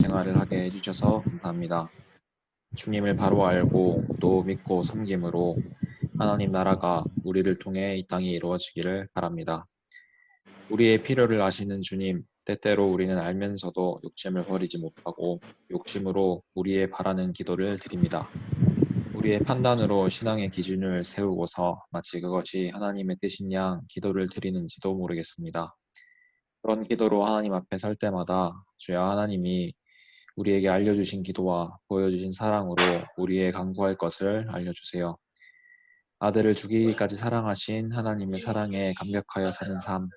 생활을 하게 해주셔서 감사합니다. 주님을 바로 알고 또 믿고 섬김으로 하나님 나라가 우리를 통해 이 땅에 이루어지기를 바랍니다. 우리의 필요를 아시는 주님, 때때로 우리는 알면서도 욕심을 버리지 못하고 욕심으로 우리의 바라는 기도를 드립니다. 우리의 판단으로 신앙의 기준을 세우고서 마치 그것이 하나님의 뜻인 양 기도를 드리는지도 모르겠습니다. 그런 기도로 하나님 앞에 설 때마다 주여 하나님이 우리에게 알려주신 기도와 보여주신 사랑으로 우리의 간구할 것을 알려주세요. 아들을 죽이기까지 사랑하신 하나님의 사랑에 감격하여 사는 삶,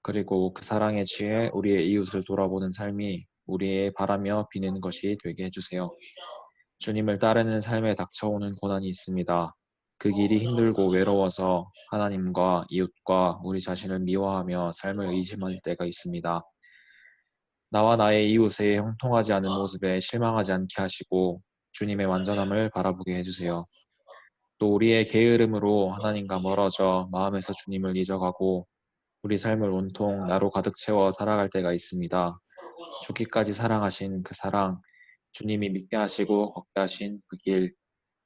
그리고 그 사랑에 취해 우리의 이웃을 돌아보는 삶이 우리의 바라며 비는 것이 되게 해주세요. 주님을 따르는 삶에 닥쳐오는 고난이 있습니다. 그 길이 힘들고 외로워서 하나님과 이웃과 우리 자신을 미워하며 삶을 의심할 때가 있습니다. 나와 나의 이웃의 형통하지 않은 모습에 실망하지 않게 하시고 주님의 완전함을 바라보게 해주세요. 또 우리의 게으름으로 하나님과 멀어져 마음에서 주님을 잊어가고 우리 삶을 온통 나로 가득 채워 살아갈 때가 있습니다. 죽기까지 사랑하신 그 사랑, 주님이 믿게 하시고 걷게 하신 그 길,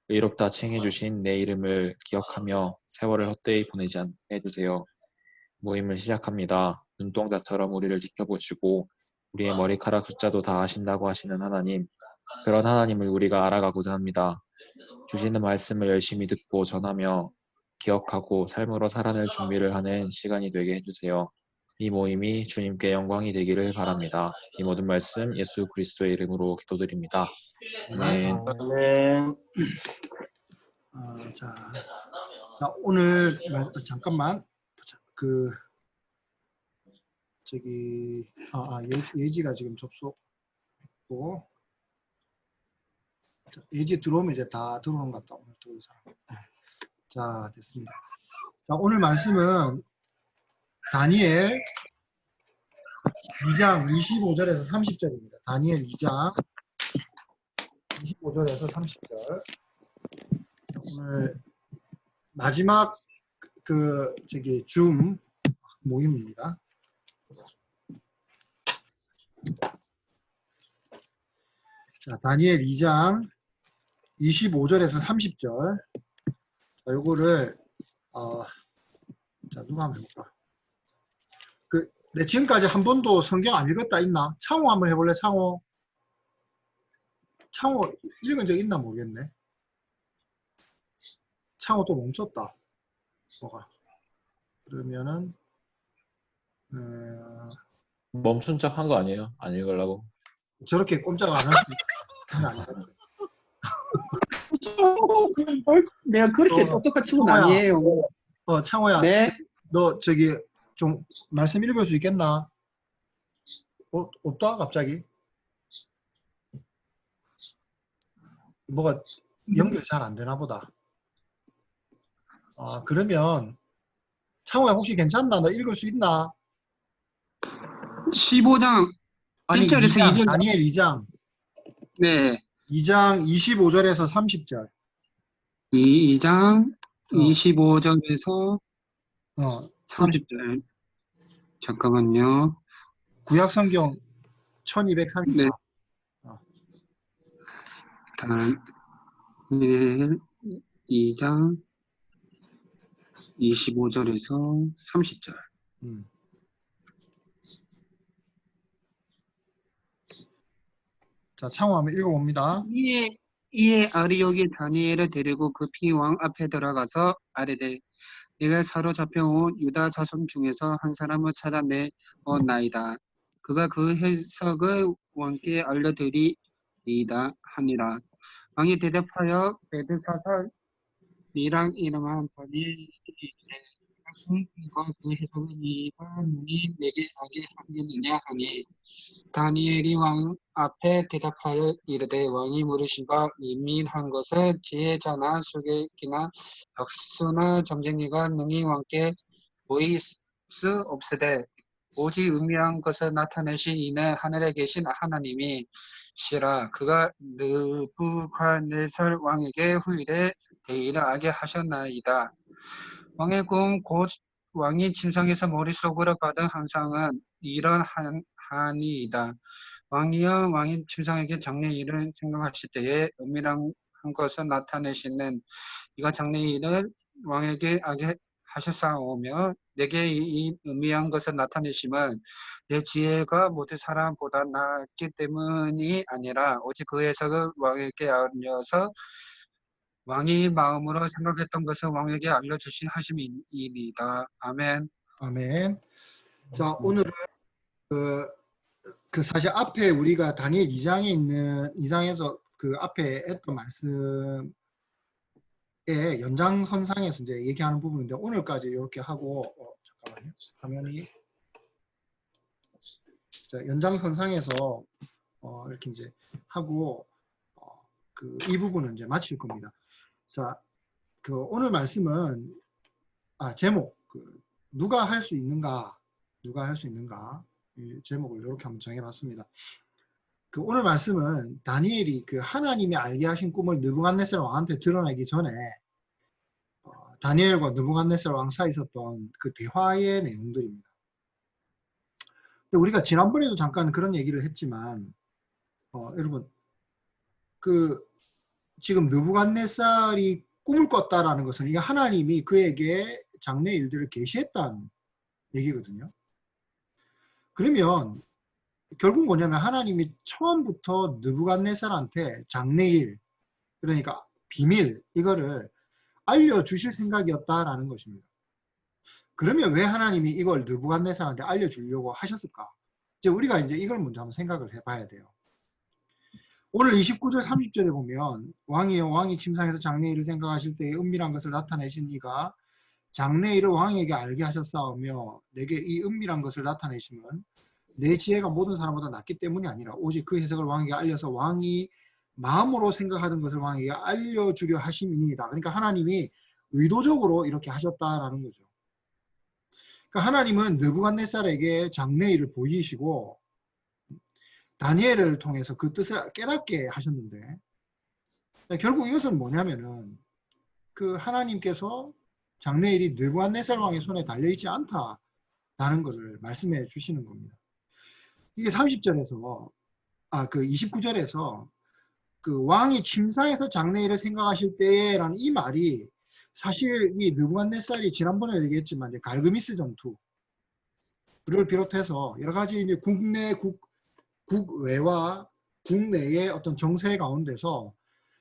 의롭다 칭해주신 내 이름을 기억하며 세월을 헛되이 보내지 않게 해주세요. 모임을 시작합니다. 눈동자처럼 우리를 지켜보시고 우리의 머리카락 숫자도 다 아신다고 하시는 하나님, 그런 하나님을 우리가 알아가고자 합니다. 주시는 말씀을 열심히 듣고 전하며 기억하고 삶으로 살아낼 준비를 하는 시간이 되게 해주세요. 이 모임이 주님께 영광이 되기를 바랍니다. 이 모든 말씀 예수 그리스도의 이름으로 기도드립니다. 아멘. 아멘. 자, 오늘 잠깐만 예지가 지금 접속했고, 예지 들어오면 이제 다 들어오는 것 같다. 오늘 들어올 사람. 자, 됐습니다. 자, 오늘 말씀은 다니엘 2장 25절에서 30절입니다. 다니엘 2장 25절에서 30절. 오늘 마지막 줌 모임입니다. 자, 다니엘 2장 25절에서 30절. 자, 요거를 자, 누가 한번 해볼까? 내 지금까지 한 번도 성경 안 읽었다 있나? 창호 한번 해볼래? 창호 읽은 적 있나 모르겠네. 창호 또 멈췄다. 뭐가? 그러면은 멈춘 척 한 거 아니에요? 안 읽으려고? 저렇게 꼼짝 안 하면 안 되겠죠. 내가 그렇게 똑똑한 친구는 아니에요. 창호야. 네. 너 좀 말씀 읽을 수 있겠나? 없다 갑자기? 뭐가 연결이 잘 안 되나 보다. 그러면 창호야 혹시 괜찮나? 너 읽을 수 있나? 15장 아니 1절에서 2절. 다니엘 2장. 네. 2장 25절에서 30절. 2장 25절에서 30절. 잠깐만요. 구약성경 1234. 네. 다니엘 2장 25절에서 30절. 자, 창호 한번 읽어봅니다. 이에 아리옥이 다니엘을 데리고 급히 왕 앞에 들어가서 아뢰되 내가 사로잡혀온 유다 자손 중에서 한 사람을 찾아내었나이다. 그가 그 해석을 왕께 알려드리이다 하니라. 왕이 대답하여 벨드사살이랑 이름한 다니엘에게 이르되 그 해석을 네가 능히 내게 알게 하겠느냐 하니 다니엘이 왕 앞에 대답하여 이르되 왕이 물으신 바 의미한 것을 지혜자나 수객이나 박수나 점쟁이가 능히 왕께 보일 수 없으되 오직 의미한 것을 나타내신 이는 하늘에 계신 하나님이 시라. 그가 느부갓네살 왕에게 후일에 대의를 알게 하셨나이다. 왕의 꿈 곧 왕이 침상에서 머릿속으로 받은 환상은 이런 한이이다. 왕이여 왕이 침상에게 장래 일을 생각하실 때에 은밀한 것을 나타내시는 이가 장래 일을 왕에게 알게 하셨사오며 내게 이 은밀한 것을 나타내심은 내 지혜가 모든 사람보다 낫기 때문이 아니라 오직 그 해석을 왕에게 알려서 왕이 마음으로 생각했던 것을 왕에게 알려주신 하심이니이다. 아멘. 아멘. 자, 오늘은 그 사실 앞에 우리가 다니엘 2장에 있는 2장에서 그 앞에 했던 말씀의 연장선상에서 이제 얘기하는 부분인데 오늘까지 이렇게 하고 잠깐만요. 화면이 자, 연장선상에서 이렇게 이제 하고 그 이 부분은 이제 마칠 겁니다. 자, 그 오늘 말씀은 제목 누가 할 수 있는가 이 제목을 이렇게 한번 정해봤습니다. 그 오늘 말씀은 다니엘이 그 하나님이 알게 하신 꿈을 느부갓네살 왕한테 드러내기 전에 다니엘과 느부갓네살 왕 사이에 있었던 그 대화의 내용들입니다. 근데 우리가 지난번에도 잠깐 그런 얘기를 했지만 여러분 그 지금 느부갓네살이 꿈을 꿨다라는 것은 이게 하나님이 그에게 장래 일들을 계시했다는 얘기거든요. 그러면 결국 뭐냐면 하나님이 처음부터 느부갓네살한테 장래일 그러니까 비밀 이거를 알려주실 생각이었다라는 것입니다. 그러면 왜 하나님이 이걸 느부갓네살한테 알려주려고 하셨을까? 이제 우리가 이제 이걸 먼저 한번 생각을 해봐야 돼요. 오늘 29절 30절에 보면 왕이 침상에서 장래일을 생각하실 때에 은밀한 것을 나타내신 이가 장래일을 왕에게 알게 하셨사오며 내게 이 은밀한 것을 나타내심은 내 지혜가 모든 사람보다 낫기 때문이 아니라 오직 그 해석을 왕에게 알려서 왕이 마음으로 생각하던 것을 왕에게 알려주려 하심이니이다. 그러니까 하나님이 의도적으로 이렇게 하셨다라는 거죠. 그러니까 하나님은 느부갓네살에게 장래일을 보이시고 다니엘을 통해서 그 뜻을 깨닫게 하셨는데 결국 이것은 뭐냐면은 그 하나님께서 장래일이 느부갓네살 왕의 손에 달려있지 않다라는 것을 말씀해 주시는 겁니다. 이게 30절에서 그 29절에서 그 왕이 침상에서 장래일을 생각하실 때라는 이 말이 사실 이 느부갓네살이 지난번에 얘기했지만 이제 갈그미스 전투를 비롯해서 여러 가지 이제 국외와 국내의 어떤 정세 가운데서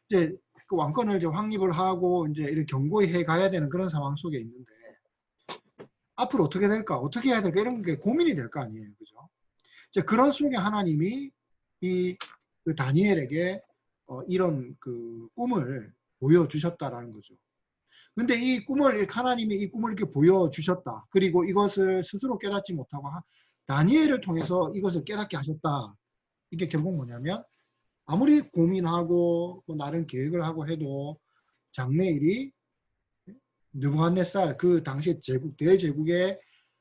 이제 그 왕권을 이제 확립을 하고 이제 이렇게 견고히 해 가야 되는 그런 상황 속에 있는데 앞으로 어떻게 될까, 어떻게 해야 될까 이런 게 고민이 될 거 아니에요, 그죠? 이제 그런 속에 하나님이 그 다니엘에게 이런 그 꿈을 보여주셨다라는 거죠. 근데 하나님이 이 꿈을 이렇게 보여주셨다. 그리고 이것을 스스로 깨닫지 못하고 다니엘을 통해서 이것을 깨닫게 하셨다. 이게 결국 뭐냐면 아무리 고민하고 나름 계획을 하고 해도 장래일이 느부갓네살 그 당시 대제국의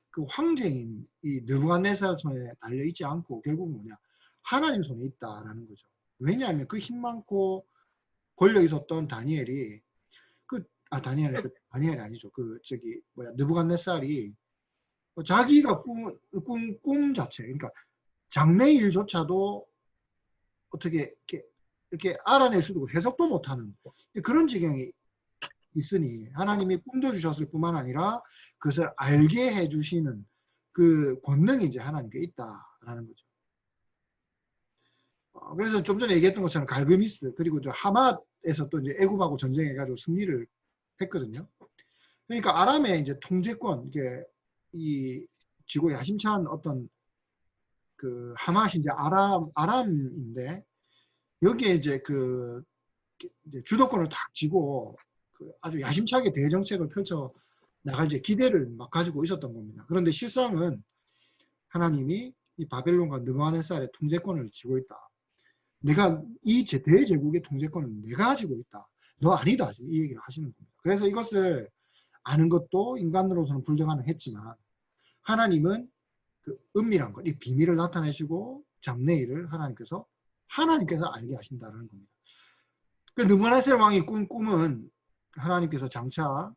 그 황제인 이 느부갓네살 손에 달려있지 않고 결국 뭐냐 하나님 손에 있다라는 거죠. 왜냐하면 그 힘 많고 권력 있었던 다니엘이 다니엘이 아니죠. 느부갓네살이 자기가 꿈 자체, 그러니까 장래일조차도 어떻게 이렇게 알아낼 수도 없고 해석도 못하는 그런 지경이 있으니 하나님이 꿈도 주셨을 뿐만 아니라 그것을 알게 해주시는 그 권능이 이제 하나님께 있다라는 거죠. 그래서 좀 전에 얘기했던 것처럼 갈그미스 그리고 하맛에서 또 이제 애굽하고 전쟁해가지고 승리를 했거든요. 그러니까 아람의 이제 통제권 이게 이 지고 야심찬 어떤 그 하맛이 이제 아람인데 여기에 이제 이제 주도권을 탁 쥐고 아주 야심차게 대정책을 펼쳐 나갈 이제 기대를 막 가지고 있었던 겁니다. 그런데 실상은 하나님이 이 바벨론과 느부갓네살의 통제권을 쥐고 있다. 내가 이 대제국의 통제권은 내가 가지고 있다. 너 아니다. 이 얘기를 하시는 겁니다. 그래서 이것을 아는 것도 인간으로서는 불가능했지만 하나님은 그 은밀한 것, 이 비밀을 나타내시고 장래일을 하나님께서 알게 하신다는 겁니다. 그 느부갓네살 왕이 꿈은 하나님께서 장차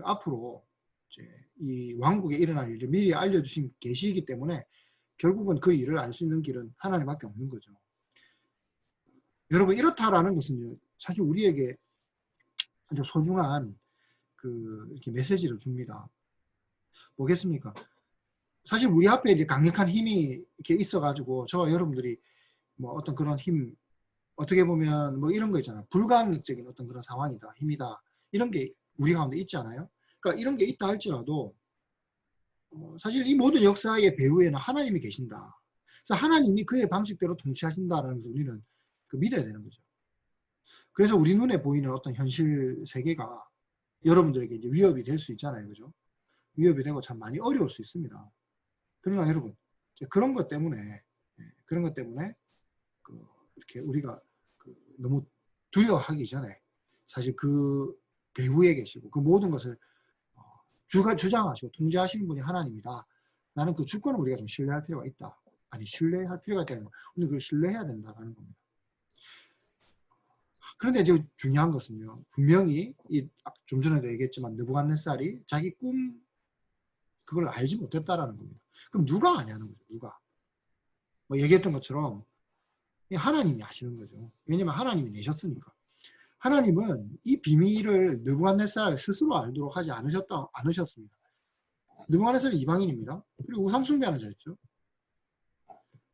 앞으로 이제 이 왕국에 일어날 일을 미리 알려주신 계시이기 때문에 결국은 그 일을 알 수 있는 길은 하나님밖에 없는 거죠. 여러분 이렇다라는 것은요, 사실 우리에게 아주 소중한 이렇게 메시지를 줍니다. 뭐겠습니까? 사실 우리 앞에 이제 강력한 힘이 이렇게 있어가지고 저와 여러분들이 뭐 어떤 그런 힘, 어떻게 보면 뭐 이런 거 있잖아요. 불가항력적인 어떤 그런 상황이다, 힘이다, 이런 게 우리 가운데 있지 않아요? 그러니까 이런 게 있다 할지라도 사실 이 모든 역사의 배후에는 하나님이 계신다. 그래서 하나님이 그의 방식대로 통치하신다라는 것을 우리는 믿어야 되는 거죠. 그래서 우리 눈에 보이는 어떤 현실 세계가 여러분들에게 이제 위협이 될 수 있잖아요. 그죠? 위협이 되고 참 많이 어려울 수 있습니다. 그러나 여러분, 그런 것 때문에 이렇게 우리가 너무 두려워하기 전에 사실 그 배후에 계시고 그 모든 것을 주장하시고 통제하시는 분이 하나님이다. 나는 그 주권을 우리가 좀 신뢰할 필요가 있다. 아니, 신뢰할 필요가 있다는 건 우리는 그걸 신뢰해야 된다는 겁니다. 그런데 이제 중요한 것은요, 분명히 좀 전에도 얘기했지만 느부갓네살이 자기 꿈 그걸 알지 못했다라는 겁니다. 그럼 누가 아냐는 거죠. 누가? 뭐 얘기했던 것처럼 하나님이 아시는 거죠. 왜냐면 하나님이 내셨으니까. 하나님은 이 비밀을 느부갓네살 스스로 알도록 하지 않으셨습니다. 느부갓네살은 이방인입니다. 그리고 우상숭배하는 자였죠.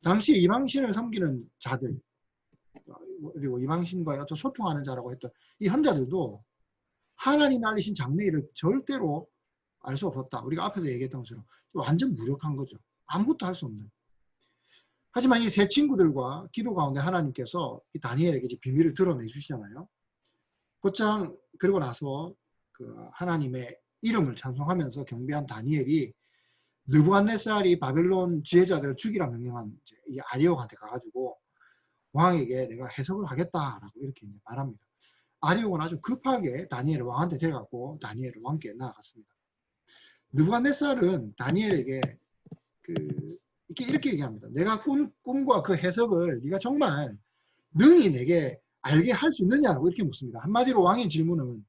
당시 이방신을 섬기는 자들, 그리고 이방신과의 어떤 소통하는 자라고 했던 이 현자들도 하나님이 알리신 장래일을 절대로 알 수 없었다. 우리가 앞에서 얘기했던 것처럼 완전 무력한 거죠. 아무것도 할 수 없는. 하지만 이 세 친구들과 기도 가운데 하나님께서 이 다니엘에게 이제 비밀을 드러내 주시잖아요. 곧장 그러고 나서 그 하나님의 이름을 찬송하면서 경배한 다니엘이 느부갓네살이 바벨론 지혜자들을 죽이라 명령한 이 아리옥한테 가가지고 왕에게 내가 해석을 하겠다라고 이렇게 말합니다. 아리옥은 아주 급하게 다니엘을 왕한테 데려가고 다니엘을 왕께 나아갔습니다. 느부갓네살은 다니엘에게 이렇게 얘기합니다. 내가 꿈과 그 해석을 네가 정말 능히 내게 알게 할 수 있느냐고 이렇게 묻습니다. 한마디로 왕의 질문은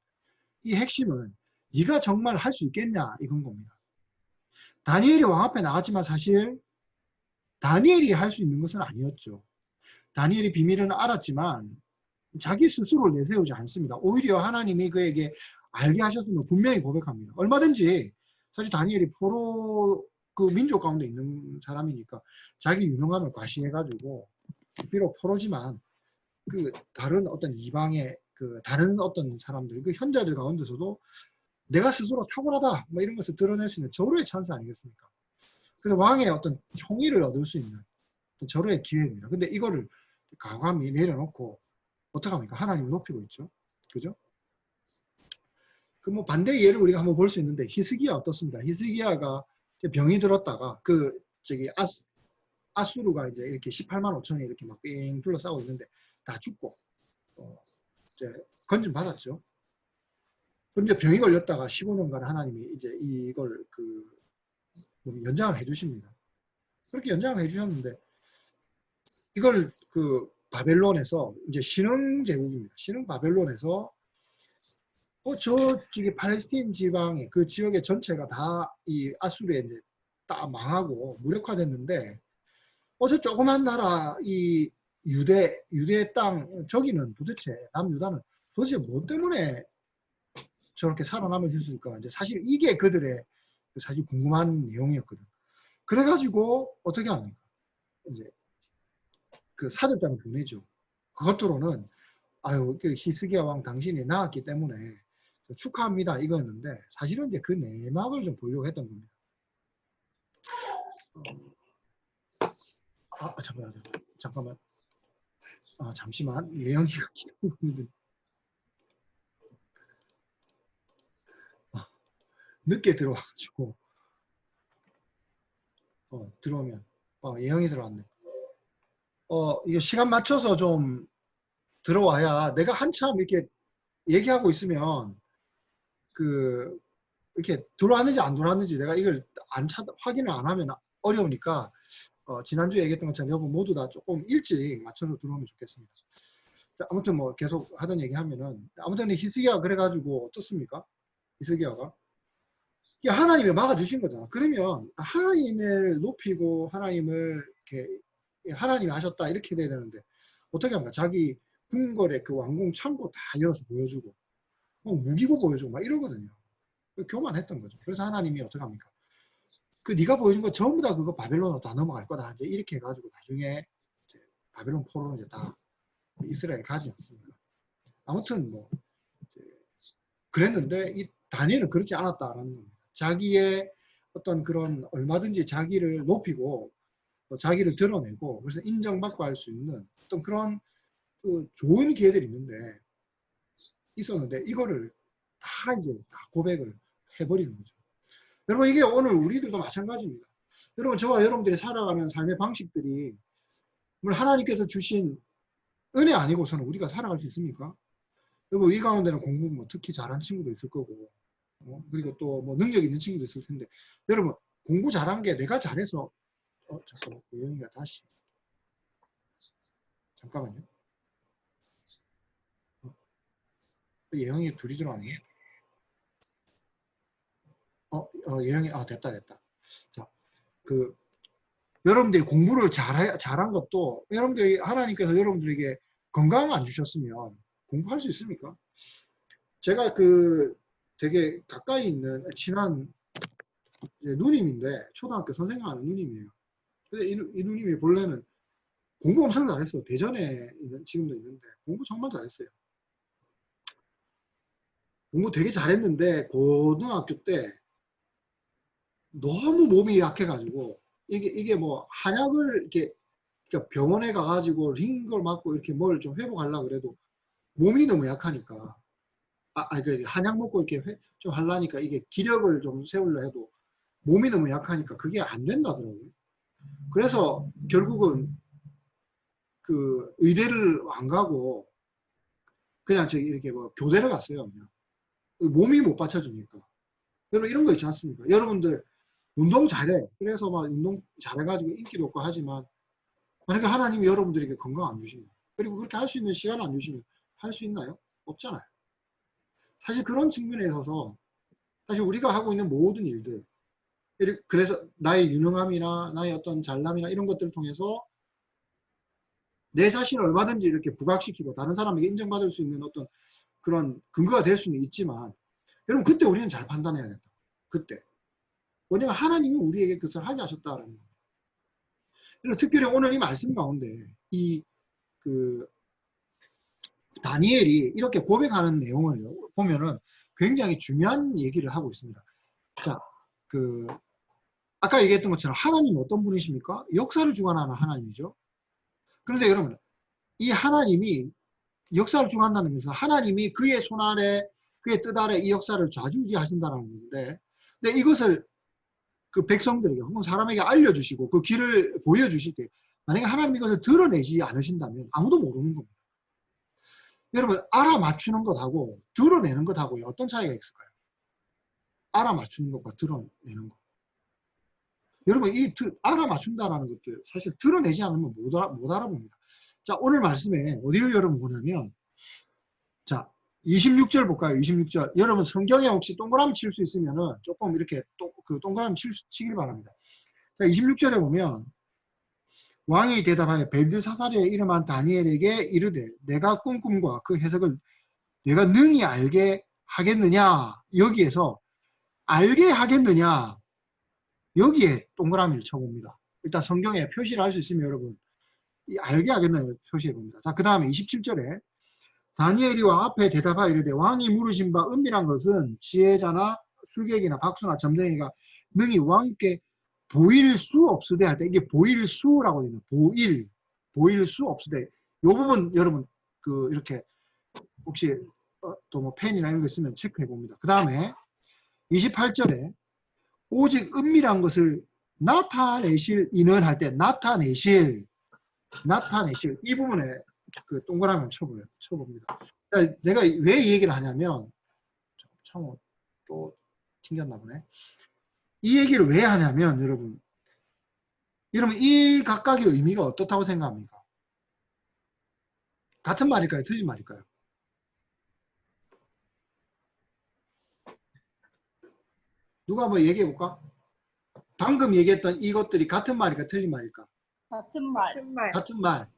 이 핵심은 네가 정말 할 수 있겠냐 이건 겁니다. 다니엘이 왕 앞에 나갔지만 사실 다니엘이 할 수 있는 것은 아니었죠. 다니엘이 비밀은 알았지만 자기 스스로를 내세우지 않습니다. 오히려 하나님이 그에게 알게 하셨으면 분명히 고백합니다. 얼마든지 사실 다니엘이 포로 그 민족 가운데 있는 사람이니까 자기 유능함을 과시해가지고 비록 포로지만 그 다른 어떤 이방의 그 다른 어떤 사람들 그 현자들 가운데서도 내가 스스로 탁월하다 뭐 이런 것을 드러낼 수 있는 절호의 찬스 아니겠습니까? 그래서 왕의 어떤 총의를 얻을 수 있는 절호의 기회입니다. 근데 이거를 과감히 내려놓고 어떡합니까? 하나님을 높이고 있죠. 그죠? 그 뭐 반대의 예를 우리가 한번 볼 수 있는데 히스기야 어떻습니까? 히스기야가 병이 들었다가 아수르가 이제 이렇게 18만 5천이 이렇게 막 삥 둘러싸고 있는데 다 죽고 이제 건진 받았죠. 근데 병이 걸렸다가 15년간 하나님이 이제 이걸 연장을 해주십니다. 그렇게 연장을 해주셨는데 이걸 바벨론에서 이제 신흥 제국입니다. 신흥 바벨론에서 저쪽에 팔레스틴 지방의 그 지역의 전체가 다 이 아수르에 이제 다 망하고 무력화됐는데 저 조그만 나라 이 유대 땅 저기는 도대체 남유다는 도대체 뭐 때문에 저렇게 살아남을 수 있을까? 이제 사실 이게 그들의 사실 궁금한 내용이었거든. 그래가지고 어떻게 합니까? 이제 그 사절단을 보내죠. 그것으로는 히스기야 왕 당신이 나았기 때문에 축하합니다 이거였는데 사실은 이제 그 내막을 좀 보려고 했던 겁니다. 잠깐만. 잠시만. 예영이가 기도하는데 늦게 들어와가지고 들어오면 예영이 들어왔네. 이거 시간 맞춰서 좀 들어와야 내가 한참 이렇게 얘기하고 있으면 이렇게 들어왔는지 안 들어왔는지 내가 이걸 확인을 안 하면 어려우니까 지난주에 얘기했던 것처럼 여러분 모두 다 조금 일찍 맞춰서 들어오면 좋겠습니다. 아무튼 뭐 계속 하던 얘기 하면은 아무튼 히스기야 그래가지고 어떻습니까? 이게 하나님이 막아주신 거잖아. 그러면 하나님을 높이고 하나님을 이렇게 하나님이 하셨다 이렇게 돼야 되는데 어떻게 합니까? 자기 궁궐에 그 왕궁 창고 다 열어서 보여주고 무기고 보여주고 막 이러거든요. 교만했던 거죠. 그래서 하나님이 어떻게 합니까? 그 네가 보여준 거 전부 다 그거 바벨론으로 다 넘어갈 거다. 이제 이렇게 해가지고 나중에 이제 바벨론 포로는 이제 다 이스라엘 가지 않습니까? 아무튼 뭐 이제 그랬는데 이 다니엘은 그렇지 않았다라는 겁니다. 자기의 어떤 그런 얼마든지 자기를 높이고 또 자기를 드러내고 그래서 인정받고 할 수 있는 어떤 그런 그 좋은 기회들이 있었는데 이거를 다 이제 다 고백을 해버리는 거죠. 여러분 이게 오늘 우리들도 마찬가지입니다. 여러분 저와 여러분들이 살아가는 삶의 방식들이 물론 하나님께서 주신 은혜 아니고서는 우리가 살아갈 수 있습니까? 여러분 이 가운데는 공부 뭐 특히 잘한 친구도 있을 거고 그리고 또 뭐 능력 있는 친구도 있을 텐데 여러분 공부 잘한 게 내가 잘해서 잠깐만 예영이가 다시 잠깐만요. 예영이 둘이 들어왔네. 예영이 됐다. 자, 그 여러분들이 공부를 잘한 것도 여러분들이 하나님께서 여러분들에게 건강을 안 주셨으면 공부할 수 있습니까? 제가 그 되게 가까이 있는 친한 누님인데 초등학교 선생님하는 누님이에요. 근데 이 누님이 본래는 공부 엄청 잘했어요. 대전에 지금도 있는데 공부 정말 잘했어요. 공부 되게 잘했는데 고등학교 때 너무 몸이 약해가지고 이게 뭐 한약을 이렇게 그러니까 병원에 가가지고 링걸 맞고 이렇게 뭘 좀 회복하려고 그래도 몸이 너무 약하니까 그 한약 먹고 이렇게 좀 하려니까 이게 기력을 좀 세우려 해도 몸이 너무 약하니까 그게 안 된다더라고요. 그래서 결국은 그 의대를 안 가고 그냥 저기 이렇게 뭐 교대를 갔어요. 그냥. 몸이 못 받쳐주니까. 여러분 이런 거 있지 않습니까? 여러분들 운동 잘해. 그래서 막 운동 잘해가지고 인기도 없고 하지만 만약에 하나님이 여러분들에게 건강 안 주시면 그리고 그렇게 할 수 있는 시간 안 주시면 할 수 있나요? 없잖아요. 사실 그런 측면에 있어서 사실 우리가 하고 있는 모든 일들 그래서 나의 유능함이나 나의 어떤 잘남이나 이런 것들을 통해서 내 자신을 얼마든지 이렇게 부각시키고 다른 사람에게 인정받을 수 있는 어떤 그런 근거가 될 수는 있지만 여러분 그때 우리는 잘 판단해야 된다. 그때. 왜냐하면 하나님이 우리에게 그것을 하게 하셨다라는 겁니다. 그래서 특별히 오늘 이 말씀 가운데 그 다니엘이 이렇게 고백하는 내용을 보면은 굉장히 중요한 얘기를 하고 있습니다. 자, 아까 얘기했던 것처럼 하나님은 어떤 분이십니까? 역사를 주관하는 하나님이죠. 그런데 여러분, 이 하나님이 역사를 주관한다는 것은 하나님이 그의 손 아래, 그의 뜻 아래 이 역사를 좌지우지하신다는 건데, 근데 이것을 그 백성들에게 혹은 사람에게 알려주시고 그 길을 보여주실 때 만약에 하나님이 이것을 드러내지 않으신다면 아무도 모르는 겁니다. 여러분 알아맞추는 것하고 드러내는 것하고 어떤 차이가 있을까요? 알아맞추는 것과 드러내는 것. 여러분 알아맞춘다라는 것도 사실 드러내지 않으면 못 알아봅니다. 자 오늘 말씀에 어디를 여러분 보냐면 자 26절 볼까요? 26절. 여러분 성경에 혹시 동그라미 칠 수 있으면은 조금 이렇게 그 동그라미 치길 바랍니다. 자 26절에 보면 왕이 대답하여 벨드사사리의 이름한 다니엘에게 이르되 내가 꾼 꿈과 그 해석을 내가 능히 알게 하겠느냐. 여기에서 알게 하겠느냐. 여기에 동그라미를 쳐봅니다. 일단 성경에 표시를 할 수 있으면 여러분 이 알게 하겠느냐 표시해 봅니다. 자, 그 다음에 27절에 다니엘이 왕 앞에 대답하여 이르되 왕이 물으신 바 은밀한 것은 지혜자나 술객이나 박수나 점쟁이가 능히 왕께 보일 수 없으되 할 때 이게 보일 수라고 되는 보일 수 없으되 이 부분 여러분 이렇게 혹시 또 뭐 펜이나 이런 거 있으면 체크해 봅니다. 그 다음에 28절에 오직 은밀한 것을 나타내실 이는 할 때 나타내실 이 부분에 그 동그라미를 쳐봅니다. 그러니까 내가 왜 이 얘기를 하냐면 참 또 튕겼나 보네. 이 얘기를 왜 하냐면 여러분 이 각각의 의미가 어떻다고 생각합니까? 같은 말일까요? 틀린 말일까요? 누가 한번 얘기해 볼까? 방금 얘기했던 이것들이 같은 말일까 틀린 말일까? 같은 말. 같은 말.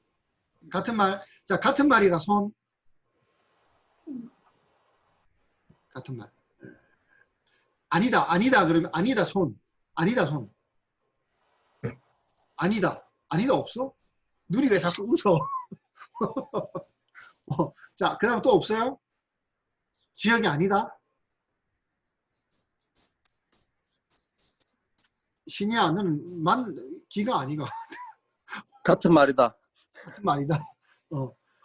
같은 말. 자, 같은 말이라 손. 같은 말. 아니다. 아니다. 그러면 아니다 손. 아니다 손. 아니다. 아니다 없어? 누리가 왜 자꾸 웃어? 자, 그 다음 또 없어요? 지역이 아니다? 신이야, 너는 기가 아니가. 같은 말이다. 같은 말이다.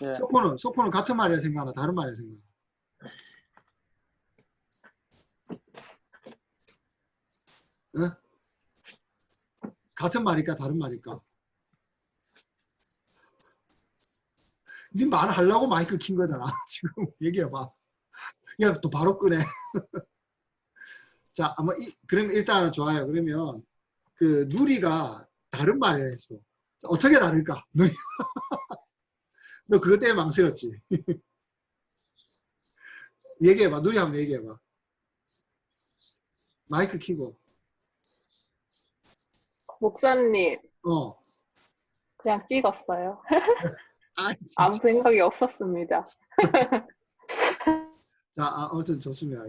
예. 소포는 같은 말이라 생각하나, 다른 말이라 생각하나? 응? 같은 말일까, 다른 말일까? 네 말하려고 마이크 킨 거잖아. 지금 얘기해봐. 야, 또 바로 끄네. 자, 그러면 일단 좋아요. 그러면 그 누리가 다른 말을 했어. 어떻게 다를까? 누리. 너 그것 때문에 망설였지. 얘기해봐. 누리 한번 얘기해봐. 마이크 켜고. 목사님, 그냥 찍었어요. 아, 진짜. 아무 생각이 없었습니다. 자, 아무튼 좋습니다.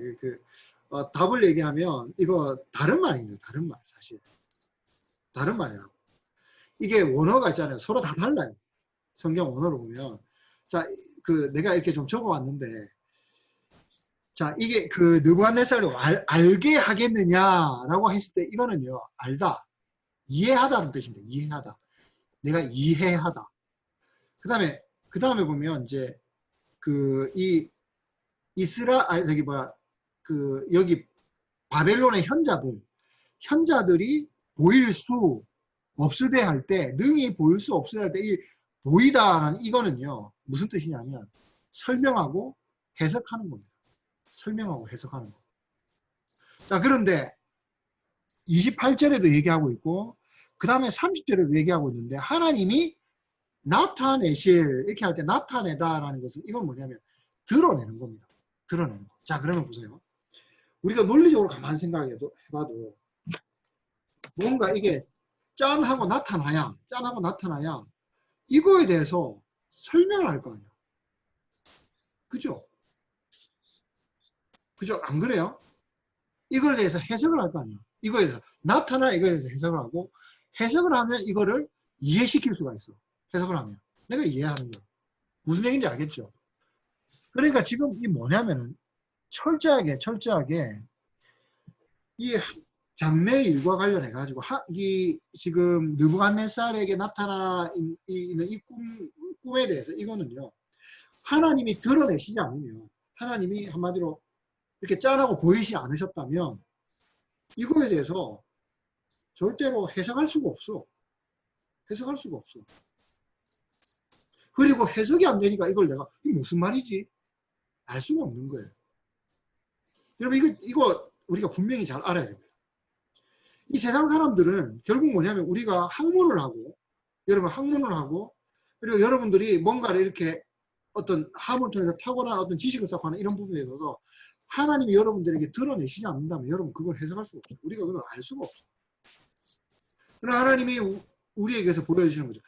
답을 얘기하면 이거 다른 말입니다. 다른 말 사실. 다른 말이야. 이게 원어가 있잖아요. 서로 다 달라요. 성경 원어로 보면. 자, 내가 이렇게 좀 적어왔는데, 자, 이게 느부갓네살을 알게 하겠느냐라고 했을 때 이거는요, 알다, 이해하다는 뜻입니다. 이해하다. 내가 이해하다. 그 다음에 보면 이제 여기 바벨론의 현자들이 보일 수 없으되 할 때, 능히 보일 수 없으되 할 때, 이 보이다라는 이거는요, 무슨 뜻이냐면, 설명하고 해석하는 겁니다. 설명하고 해석하는 거. 자, 그런데 28절에도 얘기하고 있고, 그 다음에 30절에도 얘기하고 있는데, 하나님이 나타내실, 이렇게 할 때 나타내다라는 것은 이건 뭐냐면, 드러내는 겁니다. 드러내는 거. 자, 그러면 보세요. 우리가 논리적으로 가만히 생각해봐도, 뭔가 이게 짠하고 나타나야, 이거에 대해서 설명을 할 거 아니야. 그죠? 그죠? 안 그래요? 이거에 대해서 해석을 할 거 아니야. 이거에 대해서 나타나 이거에 대해서 해석을 하고, 해석을 하면 이거를 이해시킬 수가 있어. 해석을 하면 내가 이해하는 거야. 무슨 얘기인지 알겠죠? 그러니까 지금 이 뭐냐면은 철저하게 이 장래의 일과 관련해 가지고 이 지금 느부갓네살에게 나타나 있는 이 꿈에 대해서 이거는요, 하나님이 드러내시지 않으면, 하나님이 한마디로 이렇게 짠하고 보이지 않으셨다면 이거에 대해서 절대로 해석할 수가 없어. 해석할 수가 없어. 그리고 해석이 안 되니까 이걸 내가 이게 무슨 말이지? 알 수가 없는 거예요. 여러분 이거 우리가 분명히 잘 알아야 됩니다. 이 세상 사람들은 결국 뭐냐면 우리가 학문을 하고, 여러분 학문을 하고, 그리고 여러분들이 뭔가를 이렇게 어떤 학문을 통해서 타고난 어떤 지식을 쌓고 하는 이런 부분에 있어서 하나님이 여러분들에게 드러내시지 않는다면 여러분 그걸 해석할 수가 없어요. 우리가 그걸 알 수가 없어요. 그러나 하나님이 우리에게서 보여주시는 거죠.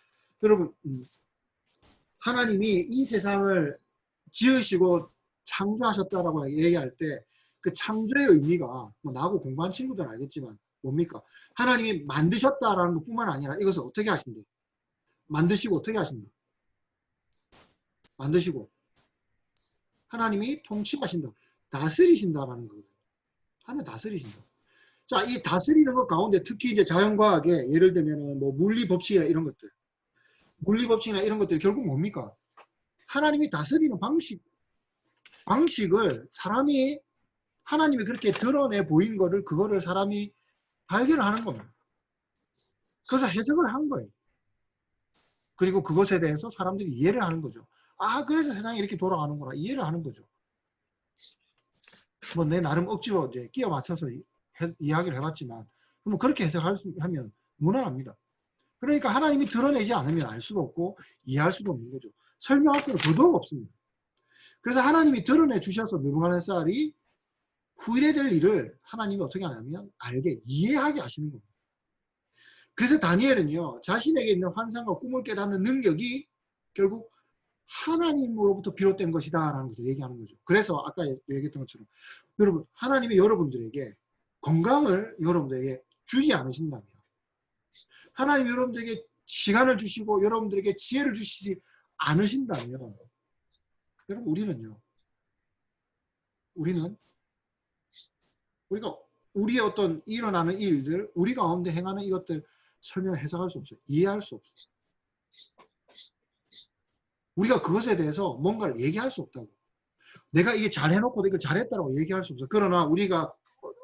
여러분, 하나님이 이 세상을 지으시고 창조하셨다라고 얘기할 때 그 창조의 의미가 뭐 나하고 공부한 친구들은 알겠지만 뭡니까? 하나님이 만드셨다라는 것뿐만 아니라 이것을 어떻게 하신대? 만드시고 어떻게 하신다? 만드시고 하나님이 통치하신다. 다스리신다라는 거거든요. 하나님 다스리신다. 자, 이 다스리는 것 가운데 특히 이제 자연과학에 예를 들면 뭐 물리법칙이나 이런 것들이 결국 뭡니까? 하나님이 다스리는 방식을 하나님이 그렇게 드러내 보인 그거를 사람이 발견하는 겁니다. 그래서 해석을 한 거예요. 그리고 그것에 대해서 사람들이 이해를 하는 거죠. 아, 그래서 세상이 이렇게 돌아가는구나. 이해를 하는 거죠. 뭐 내 나름 억지로 이제 끼워 맞춰서 이야기를 해봤지만, 뭐 그렇게 해석하면 무난합니다. 그러니까 하나님이 드러내지 않으면 알 수도 없고 이해할 수도 없는 거죠. 설명할 필요 더더욱 없습니다. 그래서 하나님이 드러내 주셔서 느부갓네살이 후일에 될 일을 하나님이 어떻게 하냐면 알게 이해하게 하시는 겁니다. 그래서 다니엘은요 자신에게 있는 환상과 꿈을 깨닫는 능력이 결국 하나님으로부터 비롯된 것이다 라는 것을 얘기하는 거죠. 그래서 아까 얘기했던 것처럼 여러분 하나님이 여러분들에게 건강을 여러분들에게 주지 않으신다면, 하나님이 여러분들에게 시간을 주시고 여러분들에게 지혜를 주시지 않으신다면, 여러분 우리는 우리가 우리의 어떤 일어나는 일들, 우리 가운데 행하는 이것들 설명 해석할 수 없어요. 이해할 수 없어요. 우리가 그것에 대해서 뭔가를 얘기할 수 없다고. 내가 이게 잘해놓고 이걸 잘했다고 얘기할 수 없어요. 그러나 우리가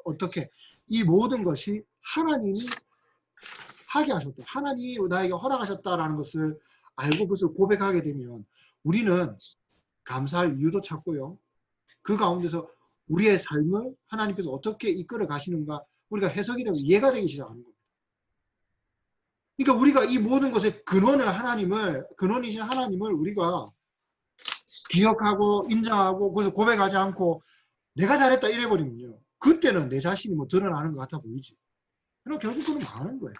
어떻게 이 모든 것이 하나님이 하게 하셨다. 하나님이 나에게 허락하셨다라는 것을 알고 그것을 고백하게 되면 우리는 감사할 이유도 찾고요. 그 가운데서 우리의 삶을 하나님께서 어떻게 이끌어 가시는가 우리가 해석이 되고 이해가 되기 시작하는 겁니다. 그러니까 우리가 이 모든 것의 근원이신 하나님을 우리가 기억하고 인정하고 그것을 고백하지 않고 내가 잘했다 이래버리면요. 그때는 내 자신이 뭐 드러나는 것 같아 보이지. 그럼 결국 그건 망하는 거예요.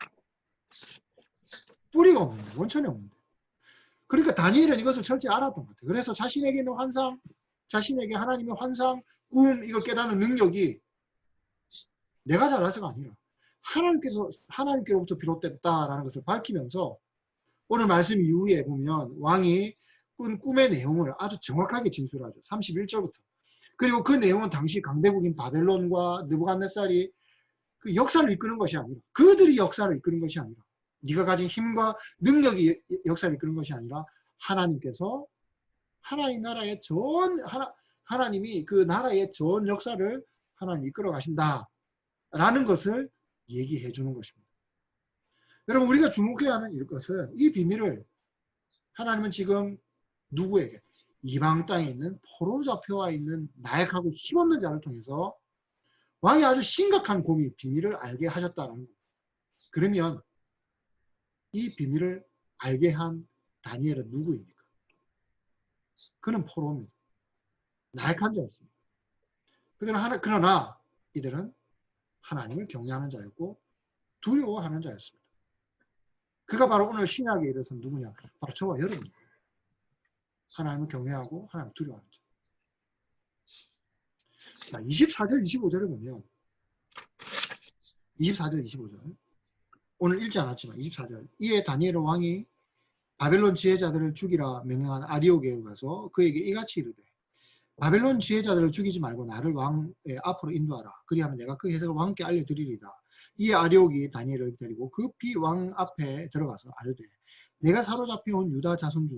뿌리가 없는데, 원천이 없는데. 그러니까 다니엘은 이것을 철저히 알았던 것 같아요. 그래서 자신에게 있는 환상, 자신에게 하나님의 환상, 꿈, 이걸 깨닫는 능력이 내가 잘나서가 아니라 하나님께로부터 비롯됐다라는 것을 밝히면서 오늘 말씀 이후에 보면 왕이 꾼 꿈의 내용을 아주 정확하게 진술하죠. 31절부터. 그리고 그 내용은 당시 강대국인 바벨론과 느부갓네살이 그 역사를 이끄는 것이 아니라, 그들이 역사를 이끄는 것이 아니라, 네가 가진 힘과 능력이 역사를 이끄는 것이 아니라 하나님께서 하나님 나라의 하나님이 그 나라의 전 역사를 하나님 이끌어 가신다 라는 것을 얘기해 주는 것입니다. 여러분 우리가 주목해야 하는 이것은 이 비밀을 하나님은 지금 누구에게? 이방 땅에 있는 포로 잡혀와 있는 나약하고 힘없는 자를 통해서 왕이 아주 심각한 고민, 비밀을 알게 하셨다는 겁니다. 그러면 이 비밀을 알게 한 다니엘은 누구입니까? 그는 포로입니다. 나약한 자였습니다. 그러나 이들은 하나님을 경외하는 자였고 두려워하는 자였습니다. 그가 바로 오늘 신약에 이르러서 누구냐? 바로 저와 여러분입니다. 하나님을 경외하고 하나님을 두려워하는 자. 자, 24절, 25절을 보면 24절, 25절 오늘 읽지 않았지만 24절 이에 다니엘 왕이 바벨론 지혜자들을 죽이라 명령한 아리오게로 가서 그에게 이같이 이르되 바벨론 지혜자들을 죽이지 말고 나를 왕의 앞으로 인도하라. 그리하면 내가 그 해석을 왕께 알려드리리다. 이에 아리옥이 다니엘을 데리고 급히 왕 앞에 들어가서 아뢰되 내가 사로잡혀온 유다 자손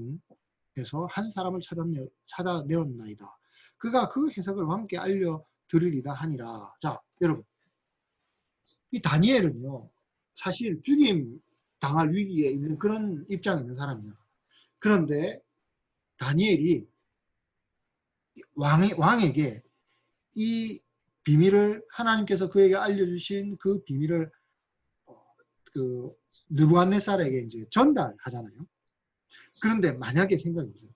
중에서 한 사람을 찾아내었나이다. 그가 그 해석을 왕께 알려드리리다 하니라. 자, 여러분 이 다니엘은요 사실 죽임 당할 위기에 있는 그런 입장에 있는 사람이야. 그런데 다니엘이 왕에게 이 비밀을 하나님께서 그에게 알려주신 그 비밀을 그 느부갓네살에게 이제 전달하잖아요. 그런데 만약에 생각해보세요.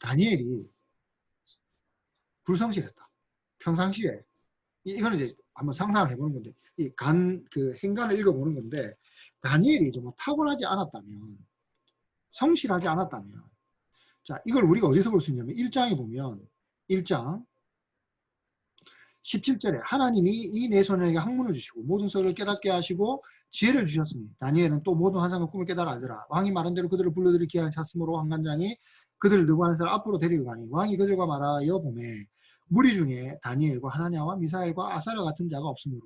다니엘이 불성실했다. 평상시에 이거는 이제 한번 상상을 해보는 건데 그 행간을 읽어보는 건데 다니엘이 정말 타고나지 않았다면 성실하지 않았다면 자 이걸 우리가 어디서 볼 수 있냐면 1장에 보면 1장 17절에 하나님이 이 내 손에게 학문을 주시고 모든 소리를 깨닫게 하시고 지혜를 주셨습니다. 다니엘은 또 모든 환상과 꿈을 깨달아 알더라. 왕이 말한 대로 그들을 불러들이 기한을 찾음으로 환관장이 그들을 느부갓네살 앞으로 데리고 가니 왕이 그들과 말하여 보매 무리 중에 다니엘과 하나냐와 미사엘과 아사랴 같은 자가 없으므로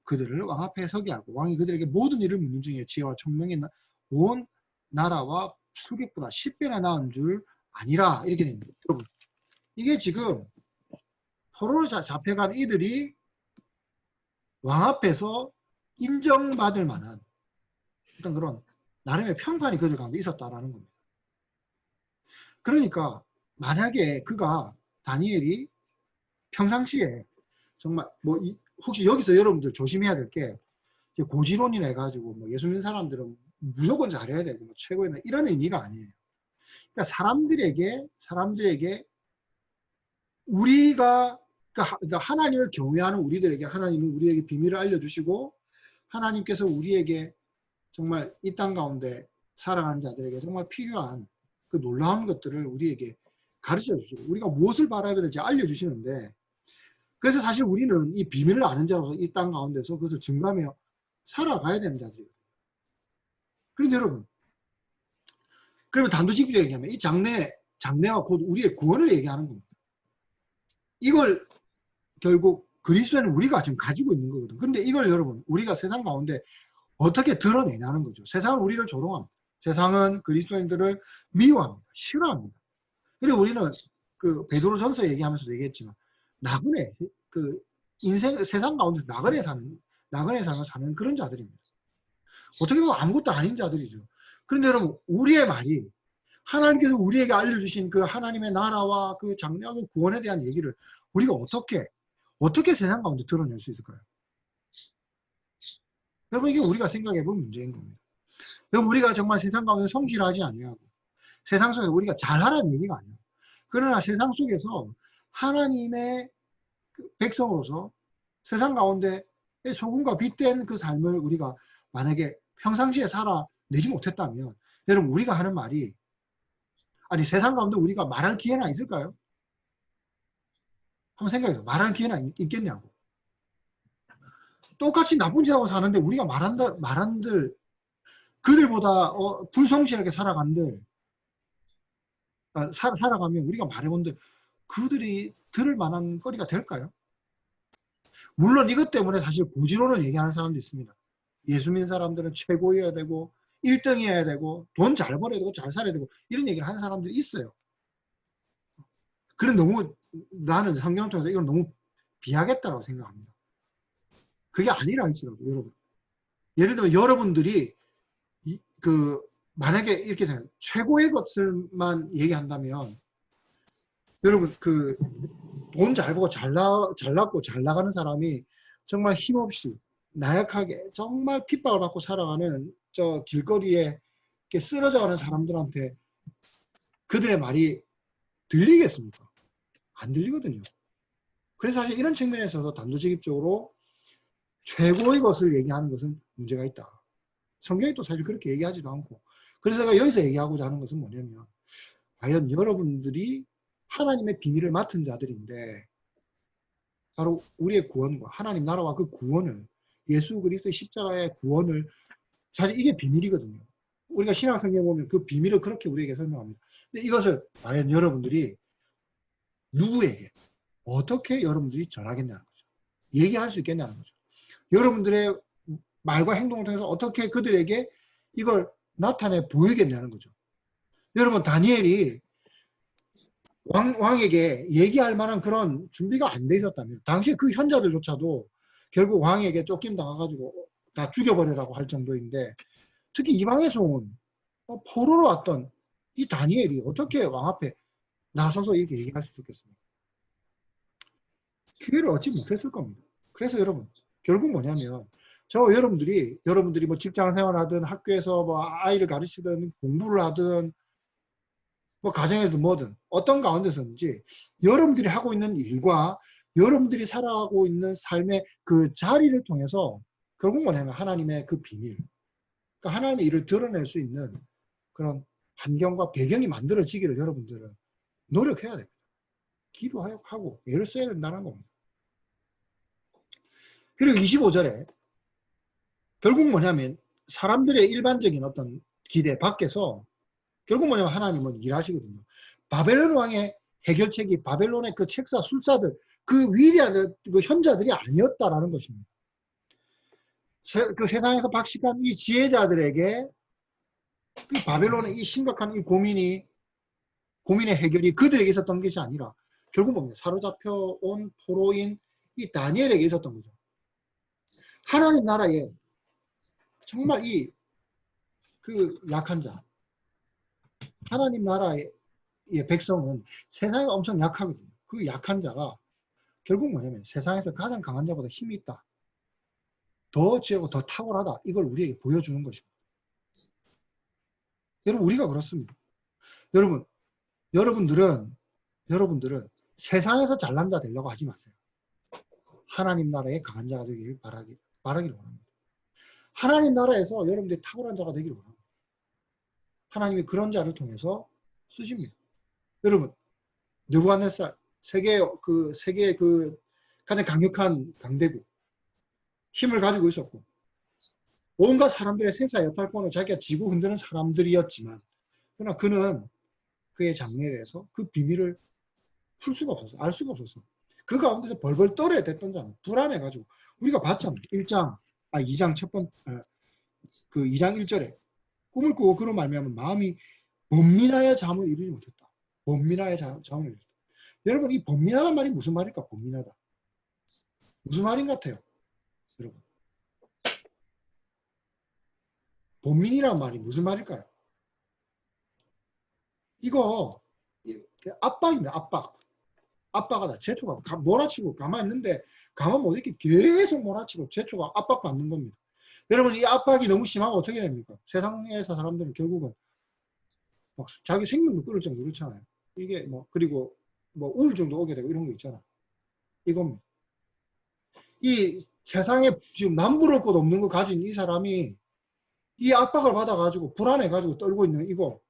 그들을 왕 앞에 서게 하고 왕이 그들에게 모든 일을 묻는 중에 지혜와 총명이 온 나라와 수백보다 10배나 나은 줄 아니라 이렇게 됩니다. 여러분 이게 지금 포로로 잡혀간 이들이 왕 앞에서 인정받을 만한 어떤 그런 나름의 평판이 그들 가운데 있었다라는 겁니다. 그러니까 만약에 다니엘이 평상시에 정말 혹시 여기서 여러분들 조심해야 될 게 고지론이라 해가지고 예수 믿는 사람들은 무조건 잘해야 되고 최고의 이런 의미가 아니에요. 그러니까 사람들에게 우리가 그러니까 하나님을 경외하는 우리들에게 하나님은 우리에게 비밀을 알려주시고 하나님께서 우리에게 정말 이 땅 가운데 살아가는 자들에게 정말 필요한 그 놀라운 것들을 우리에게 가르쳐 주시고 우리가 무엇을 바라야 될지 알려주시는데 그래서 사실 우리는 이 비밀을 아는 자로서 이 땅 가운데서 그것을 증가하며 살아가야 되는 자들이에요. 그런데 여러분, 그러면 단도직입적으로 얘기하면 이 장래와 곧 우리의 구원을 얘기하는 겁니다. 이걸 결국 그리스도는 우리가 지금 가지고 있는 거거든. 그런데 이걸 여러분, 우리가 세상 가운데 어떻게 드러내냐는 거죠. 세상은 우리를 조롱합니다. 세상은 그리스도인들을 미워합니다. 싫어합니다. 그리고 우리는 그 베드로전서 얘기하면서도 얘기했지만 나그네, 그 인생 세상 가운데서 나그네 사는 그런 자들입니다. 어떻게 보면 아무것도 아닌 자들이죠. 그런데 여러분, 우리의 말이 하나님께서 우리에게 알려주신 그 하나님의 나라와 그 장래와 구원에 대한 얘기를 우리가 어떻게 세상 가운데 드러낼 수 있을까요? 여러분, 이게 우리가 생각해 볼 문제인 겁니다. 여러분, 우리가 정말 세상 가운데 성실하지 아니하고 세상 속에서 우리가 잘하라는 얘기가 아니에요. 그러나 세상 속에서 하나님의 그 백성으로서 세상 가운데 소금과 빛된 그 삶을 우리가 만약에 평상시에 살아내지 못했다면 여러분 우리가 하는 말이 아니 세상 가운데 우리가 말할 기회나 있을까요? 한번 생각해서 말할 기회나 있겠냐고. 똑같이 나쁜 짓하고 사는데 우리가 말한들 그들보다 불성실하게 살아가면 우리가 말해본들 그들이 들을 만한 거리가 될까요? 물론 이것 때문에 사실 고지로는 얘기하는 사람도 있습니다. 예수 믿는 사람들은 최고여야 되고 1등이어야 되고 돈 잘 벌어야 되고 잘 살아야 되고 이런 얘기를 하는 사람들이 있어요. 그런 너무 나는 성경을 통해서 이건 너무 비하겠다라고 생각합니다. 그게 아니라 할지라도 여러분. 예를 들면 여러분들이 만약에 이렇게 생각해요. 최고의 것을만 얘기한다면 여러분 돈 잘 벌고 잘났고 잘 나가는 사람이 정말 힘없이 나약하게 정말 핍박을 받고 살아가는 저 길거리에 이렇게 쓰러져가는 사람들한테 그들의 말이 들리겠습니까? 안 들리거든요. 그래서 사실 이런 측면에서도 단도직입적으로 최고의 것을 얘기하는 것은 문제가 있다. 성경이 또 사실 그렇게 얘기하지도 않고. 그래서 제가 여기서 얘기하고자 하는 것은 뭐냐면 과연 여러분들이 하나님의 비밀을 맡은 자들인데 바로 우리의 구원과 하나님 나라와 그 구원을 예수 그리스도의 십자가의 구원을 사실 이게 비밀이거든요. 우리가 신약성경 보면 그 비밀을 그렇게 우리에게 설명합니다. 근데 이것을 과연 여러분들이 누구에게 어떻게 여러분들이 전하겠냐는 거죠. 얘기할 수 있겠냐는 거죠. 여러분들의 말과 행동을 통해서 어떻게 그들에게 이걸 나타내 보이겠냐는 거죠. 여러분 다니엘이 왕에게 얘기할 만한 그런 준비가 안 돼 있었다면 당시 그 현자들조차도 결국 왕에게 쫓김 당해가지고 다 죽여버리라고 할 정도인데 특히 이방에서 온 포로로 왔던 이 다니엘이 어떻게 왕 앞에 나서서 이렇게 얘기할 수 있겠습니까? 기회를 얻지 못했을 겁니다. 그래서 여러분 결국 뭐냐면 여러분들이 뭐 직장 생활하든 학교에서 뭐 아이를 가르치든 공부를 하든 뭐 가정에서 뭐든 어떤 가운데서든지 여러분들이 하고 있는 일과 여러분들이 살아가고 있는 삶의 그 자리를 통해서 결국 뭐냐면 하나님의 그 비밀, 그러니까 하나님의 일을 드러낼 수 있는 그런 환경과 배경이 만들어지기를 여러분들은 노력해야 됩니다. 기도하고 애를 써야 된다는 겁니다. 그리고 25절에 결국 뭐냐면 사람들의 일반적인 어떤 기대 밖에서 결국 뭐냐면 하나님은 일하시거든요. 바벨론 왕의 해결책이 바벨론의 그 책사, 술사들, 그 위대한 그 현자들이 아니었다라는 것입니다. 그 세상에서 박식한 이 지혜자들에게 이 바벨론의 이 심각한 이 고민의 해결이 그들에게 있었던 것이 아니라 결국 뭡니까? 사로잡혀온 포로인 이 다니엘에게 있었던 거죠. 하나님 나라에 정말 그 약한 자, 하나님 나라의 백성은 세상에 엄청 약하거든요. 그 약한 자가 결국 뭐냐면 세상에서 가장 강한 자보다 힘이 있다. 더 지혜고 더 탁월하다. 이걸 우리에게 보여주는 것입니다. 여러분 우리가 그렇습니다. 여러분들은 세상에서 잘난 자 되려고 하지 마세요. 하나님 나라의 강한 자가 되길 바라기를 원합니다. 하나님 나라에서 여러분들이 탁월한 자가 되기를 원합니다. 하나님이 그런 자를 통해서 쓰십니다. 여러분, 느부갓네살 세계의 그 가장 강력한 강대국 힘을 가지고 있었고 온갖 사람들의 생사 여탈권을 자기가 쥐고 흔드는 사람들이었지만 그러나 그는 그의 장래에 대해서 그 비밀을 풀 수가 없었어. 알 수가 없었어. 그 가운데서 벌벌 떨어야 됐던 자는 불안해가지고 우리가 봤잖아요. 2장 첫 번째 그 2장 1절에 꿈을 꾸고 그로 말미암아 마음이 번민하여 잠을 이루지 못했다. 번민하여 잠을 이루지 못했다. 여러분 이 번민하단 말이 무슨 말일까? 번민하다. 무슨 말인 것 같아요? 여러분 번민이란 말이 무슨 말일까요? 이거 압박입니다. 압박하다. 제초가 몰아치고 가만히 있는데 가만 못 있게 계속 몰아치고 제초가 압박받는 겁니다. 여러분 이 압박이 너무 심하면 어떻게 됩니까? 세상에서 사람들은 결국은 막 자기 생명도 끊을 정도로 그렇잖아요. 이게 그리고 우울증도 오게 되고 이런 거 있잖아. 이겁니다. 이 세상에 지금 남부러울 것 없는 거 가진 이 사람이 이 압박을 받아가지고 불안해가지고 떨고 있는 이거.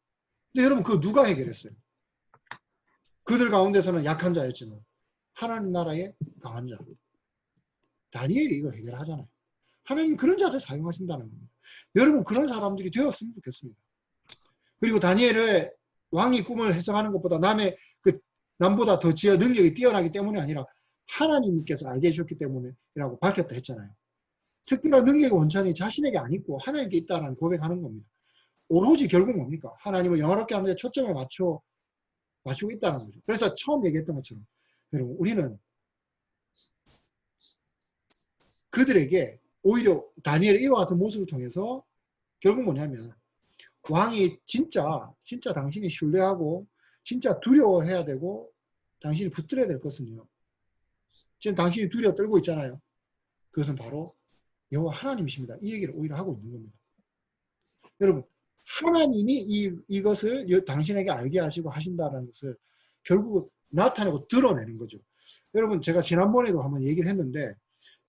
근데 여러분 그거 누가 해결했어요? 그들 가운데서는 약한 자였지만 하나님 나라의 강한 자. 다니엘이 이걸 해결하잖아요. 하나님 그런 자를 사용하신다는 겁니다. 여러분 그런 사람들이 되었으면 좋겠습니다. 그리고 다니엘의 왕이 꿈을 해석하는 것보다 남보다 더 지어 능력이 뛰어나기 때문이 아니라 하나님께서 알게 해주셨기 때문이라고 밝혔다 했잖아요. 특별한 능력의 원천이 자신에게 안 있고 하나님께 있다는 고백하는 겁니다. 오로지 결국 뭡니까? 하나님을 영화롭게 하는 데 초점을 맞추고 있다는 거죠. 그래서 처음 얘기했던 것처럼 여러분 우리는 그들에게 오히려 다니엘의 이와 같은 모습을 통해서 결국 뭐냐면 왕이 진짜 당신이 신뢰하고 진짜 두려워해야 되고 당신이 붙들어야 될 것은요. 지금 당신이 두려워 떨고 있잖아요. 그것은 바로 여호와 하나님이십니다. 이 얘기를 오히려 하고 있는 겁니다. 여러분 하나님이 이것을 당신에게 알게 하시고 하신다는 것을 결국 나타내고 드러내는 거죠. 여러분 제가 지난번에도 한번 얘기를 했는데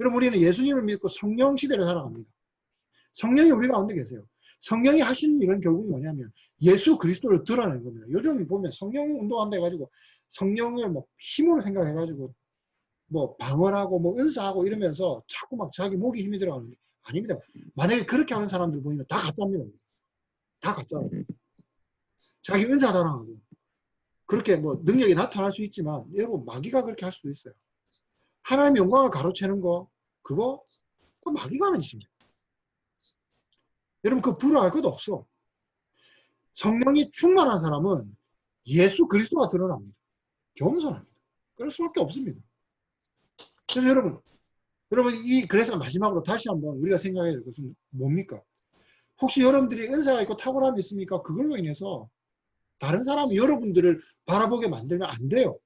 여러분 우리는 예수님을 믿고 성령 시대를 살아갑니다. 성령이 우리 가운데 계세요. 성령이 하시는 일은 결국 뭐냐면 예수 그리스도를 드러내는 겁니다. 요즘 보면 성령 운동한다 해가지고 성령을 힘으로 생각해가지고 방언하고 은사하고 이러면서 자꾸 막 자기 목에 힘이 들어가는 게 아닙니다. 만약에 그렇게 하는 사람들 보이면 다 가짜입니다. 다 가짜예요. 자기 은사 자랑하고 그렇게 능력이 나타날 수 있지만 여러분 마귀가 그렇게 할 수도 있어요. 하나님의 영광을 가로채는 거 그거 마귀가 하는 짓입니다. 여러분 그거 부러워할 것도 없어. 성령이 충만한 사람은 예수 그리스도가 드러납니다. 겸손합니다. 그럴 수밖에 없습니다. 그래서 여러분 그래서 마지막으로 다시 한번 우리가 생각해야 될 것은 뭡니까? 혹시 여러분들이 은사가 있고 탁월함이 있습니까? 그걸로 인해서 다른 사람이 여러분들을 바라보게 만들면 안 돼요.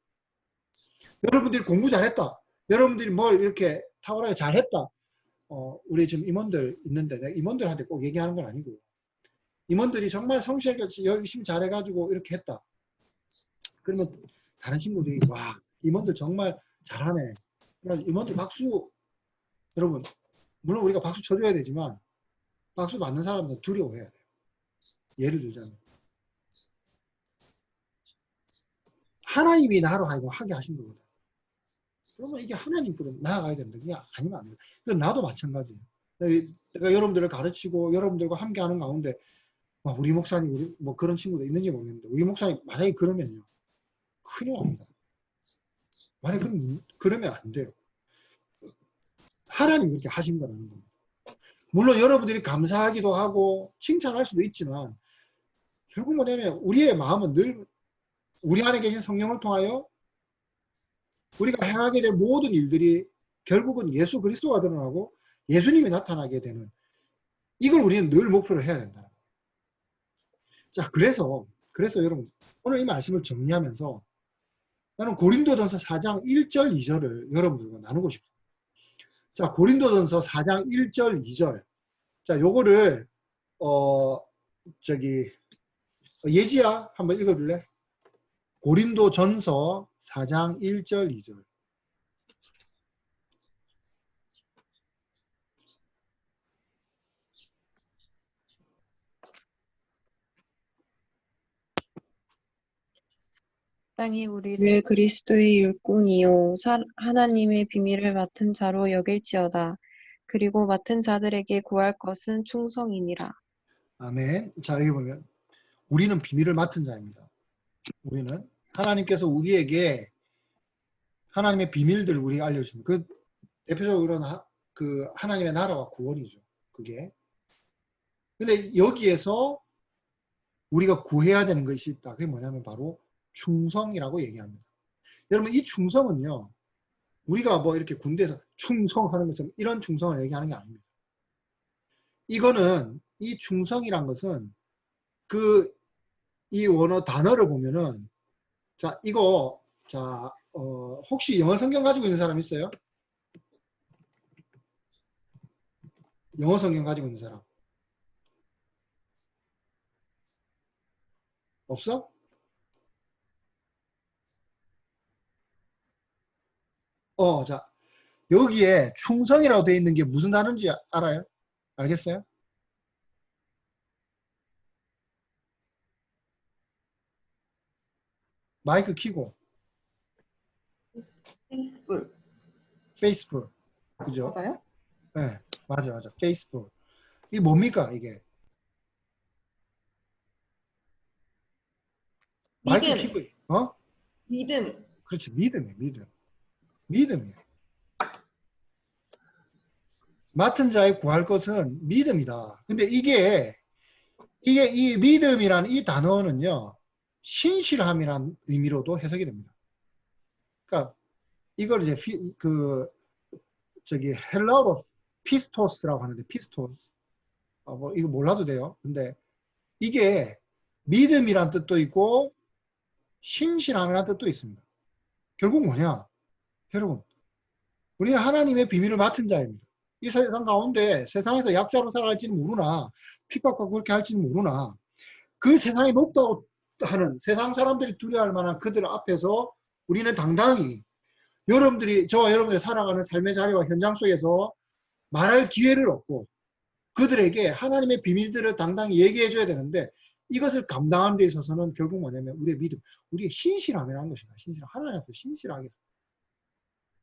여러분들이 공부 잘했다. 여러분들이 뭘 이렇게 탁월하게 잘했다. 우리 지금 임원들 있는데 내가 임원들한테 꼭 얘기하는 건 아니고 임원들이 정말 성실하게 열심히 잘해가지고 이렇게 했다. 그러면 다른 친구들이 와 임원들 정말 잘하네. 임원들 박수. 여러분 물론 우리가 박수 쳐줘야 되지만 박수 받는 사람들은 두려워해야 돼요. 예를 들자면 하나님이 나로 하여금 하게 하신 거거든. 그러면 이게 하나님께로 나아가야 된다. 그게 아니면 안 돼요. 나도 마찬가지예요. 내가 여러분들을 가르치고 여러분들과 함께하는 가운데 우리 목사님 그런 친구도 있는지 모르겠는데 우리 목사님 만약에 그러면요 큰일 납니다. 만약에 그러면 안 돼요. 하나님이 그렇게 하신 거라는 겁니다. 물론 여러분들이 감사하기도 하고 칭찬할 수도 있지만 결국 뭐냐면 우리의 마음은 늘 우리 안에 계신 성령을 통하여 우리가 행하게 될 모든 일들이 결국은 예수 그리스도가 드러나고 예수님이 나타나게 되는 이걸 우리는 늘 목표로 해야 된다. 자, 그래서 여러분 오늘 이 말씀을 정리하면서 나는 고린도전서 4장 1절 2절을 여러분들과 나누고 싶습니다. 자, 고린도전서 4장 1절 2절. 자, 요거를 예지야 한번 읽어줄래? 고린도전서 4장 1절 2절. 땅이 우리를 그리스도의 일꾼이요 하나님의 비밀을 맡은 자로 여길지어다. 그리고 맡은 자들에게 구할 것은 충성이니라. 아멘. 자, 여기 보면 우리는 비밀을 맡은 자입니다. 우리는 하나님께서 우리에게 하나님의 비밀들을 우리가 알려주십니다. 그 대표적으로는 그 하나님의 나라와 구원이죠. 그게. 근데 여기에서 우리가 구해야 되는 것이 있다. 그게 뭐냐면 바로 충성이라고 얘기합니다. 여러분, 이 충성은요, 우리가 뭐 이렇게 군대에서 충성하는 것은 이런 충성을 얘기하는 게 아닙니다. 이거는, 이 충성이란 것은 이 원어 단어를 보면은, 자, 이거, 자, 혹시 영어 성경 가지고 있는 사람 있어요? 영어 성경 가지고 있는 사람? 없어? 자, 여기에 충성이라고 되어 있는 게 무슨 단어인지 알아요? 알겠어요? 마이크 켜고. 페이스풀. 페이스풀. 그죠? 맞아요? 네, 맞아. 페이스풀. 이게 뭡니까, 이게? 마이크 믿음. 켜고, 믿음. 그렇지, 믿음이에요, 믿음. 믿음이에요. 맡은 자의 구할 것은 믿음이다. 근데 이게 이 믿음이란 이 단어는요, 신실함이란 의미로도 해석이 됩니다. 그러니까 이걸 이제 헬라어로 피스토스라고 하는데, 피스토스. 뭐 이거 몰라도 돼요. 근데 이게 믿음이란 뜻도 있고 신실함이란 뜻도 있습니다. 결국 뭐냐? 여러분, 우리는 하나님의 비밀을 맡은 자입니다. 이 세상 가운데 세상에서 약자로 살아갈지는 모르나, 핍박받고 그렇게 할지는 모르나, 그 세상이 높다고 하는 세상 사람들이 두려워할 만한 그들 앞에서 우리는 당당히 저와 여러분들이 살아가는 삶의 자리와 현장 속에서 말할 기회를 얻고 그들에게 하나님의 비밀들을 당당히 얘기해 줘야 되는데, 이것을 감당하는 데 있어서는 결국 뭐냐면 우리의 믿음, 우리의 신실함이라는 것입니다. 하나님 앞에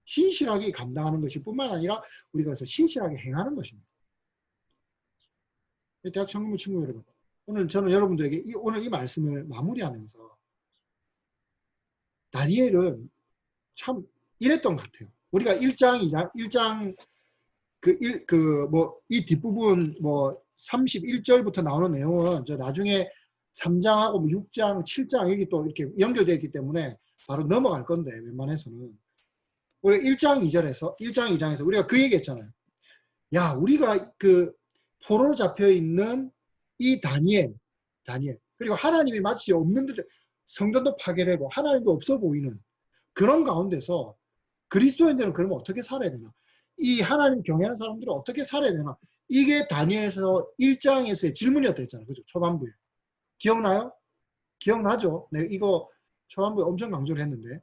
신실하게 감당하는 것이 뿐만 아니라 우리가 그래서 신실하게 행하는 것입니다. 대학 청년부 친구 여러분, 오늘 저는 여러분들에게 오늘 이 말씀을 마무리하면서 다니엘은 참 이랬던 것 같아요. 우리가 1장 이 뒷부분 31절부터 나오는 내용은 저 나중에 3장하고 6장, 7장 여기 또 이렇게 연결되어 있기 때문에 바로 넘어갈 건데, 웬만해서는. 우리가 1장 2장에서 우리가 그 얘기 했잖아요. 야, 우리가 포로로 잡혀 있는 이 다니엘. 그리고 하나님이 마치 없는 듯 성전도 파괴되고 하나님도 없어 보이는 그런 가운데서 그리스도인들은 그러면 어떻게 살아야 되나? 이 하나님 경외하는 사람들은 어떻게 살아야 되나? 이게 다니엘에서 1장에서의 질문이었다 했잖아요. 그죠? 초반부에. 기억나요? 기억나죠? 네, 이거 초반부에 엄청 강조를 했는데.